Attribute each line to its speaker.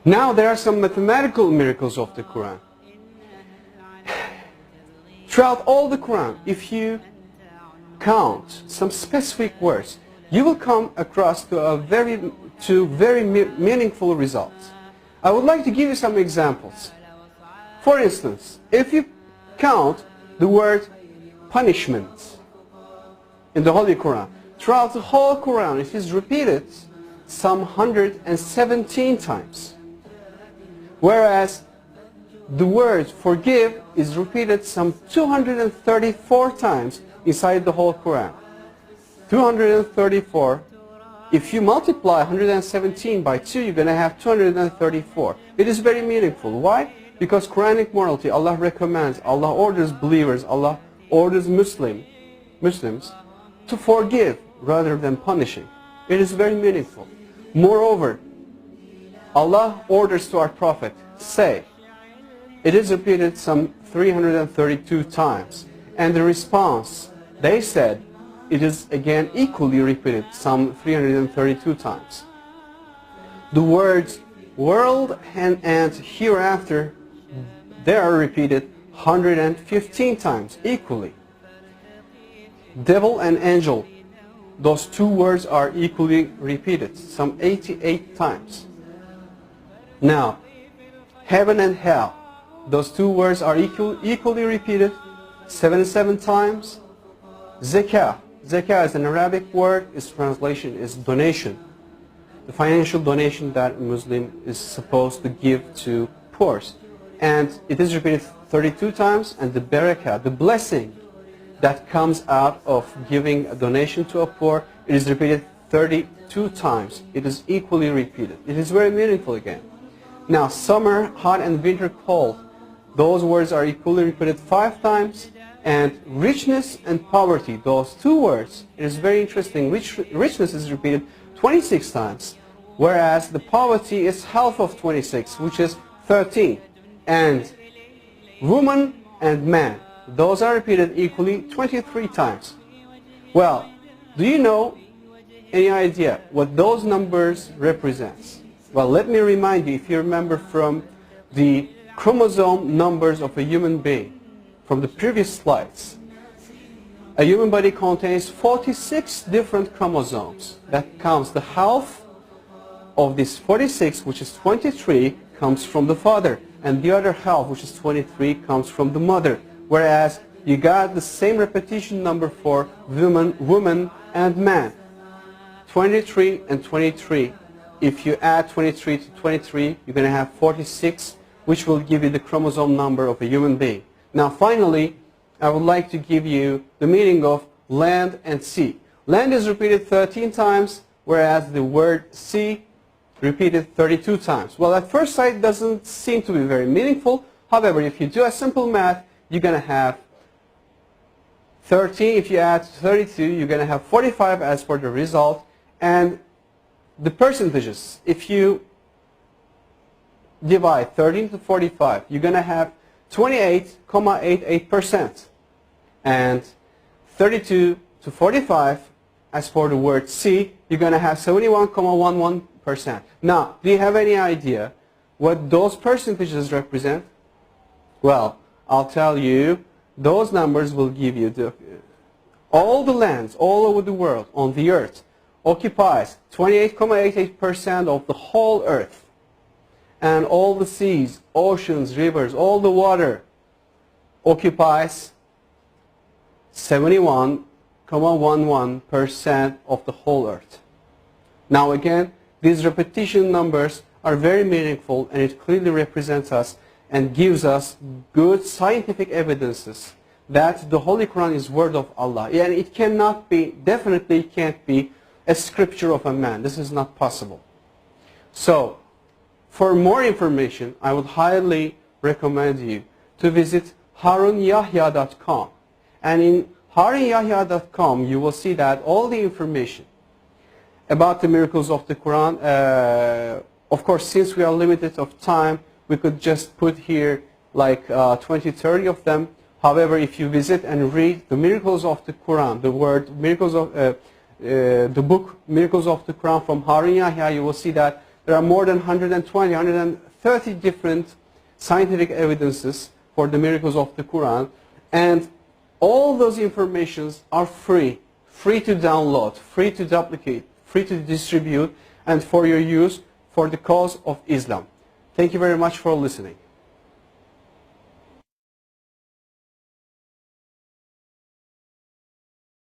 Speaker 1: Now there are some mathematical miracles of the Quran. Throughout all the Quran, if you count some specific words, you will come across to very meaningful results. I would like to give you some examples. For instance, if you count the word punishment in the Holy Quran, throughout the whole Quran it is repeated some 117 times. Whereas the word forgive is repeated some 234 times inside the whole Quran. 234. If you multiply 117 by 2, you're going to have 234. It is very meaningful. Why? Because Quranic morality, Allah recommends, Allah orders believers, Allah orders Muslims to forgive rather than punishing. It is very meaningful. Moreover, Allah orders to our Prophet, say. It is repeated some 332 times. And the response, they said, it is again equally repeated some 332 times. The words world and hereafter, they are repeated 115 times equally. Devil and angel, those two words are equally repeated some 88 times. Now, heaven and hell, those two words are equally repeated 77 times. Zakah is an Arabic word. Its translation is donation. The financial donation that a Muslim is supposed to give to poor. And it is repeated 32 times. And the barakah, the blessing that comes out of giving a donation to a poor, it is repeated 32 times. It is equally repeated. It is very meaningful again. Now, summer, hot, and winter, cold, those words are equally repeated 5 times. And richness and poverty, those two words, it is very interesting. Richness is repeated 26 times, whereas the poverty is half of 26, which is 13. And woman and man, those are repeated equally 23 times. Well, do you know any idea what those numbers represent? Well, let me remind you, if you remember from the chromosome numbers of a human being, from the previous slides, a human body contains 46 different chromosomes. That counts the half of this 46, which is 23, comes from the father, and the other half, which is 23, comes from the mother. Whereas you got the same repetition number for woman and man, 23 and 23. If you add 23 to 23, you're going to have 46, which will give you the chromosome number of a human being. Now finally, I would like to give you the meaning of land and sea. Land is repeated 13 times, whereas the word sea repeated 32 times. Well, at first sight, it doesn't seem to be very meaningful. However, if you do a simple math, you're going to have 13. If you add 32, you're going to have 45 as for the result. And the percentages, if you divide 13 to 45, you're going to have 28.88%, and 32 to 45, as for the word sea, you're going to have 71.11%. Now, do you have any idea what those percentages represent? Well, I'll tell you, those numbers will give you all the lands all over the world on the earth occupies 28.88% of the whole earth. And all the seas, oceans, rivers, all the water occupies 71.11% of the whole earth. Now again, these repetition numbers are very meaningful, and it clearly represents us and gives us good scientific evidences that the Holy Quran is word of Allah. And it cannot be, definitely can't be a scripture of a man. This is not possible. So, for more information, I would highly recommend you to visit harunyahya.com. And in harunyahya.com, you will see that all the information about the miracles of the Quran, of course, since we are limited of time, we could just put here like 20, 30 of them. However, if you visit and read the miracles of the Quran, the word miracles of the book Miracles of the Quran from Harun Yahya, you will see that There are more than 120, 130 different scientific evidences for the miracles of the Quran, and all those informations are free to download, free to duplicate, free to distribute, and for your use for the cause of Islam. Thank you very much for listening.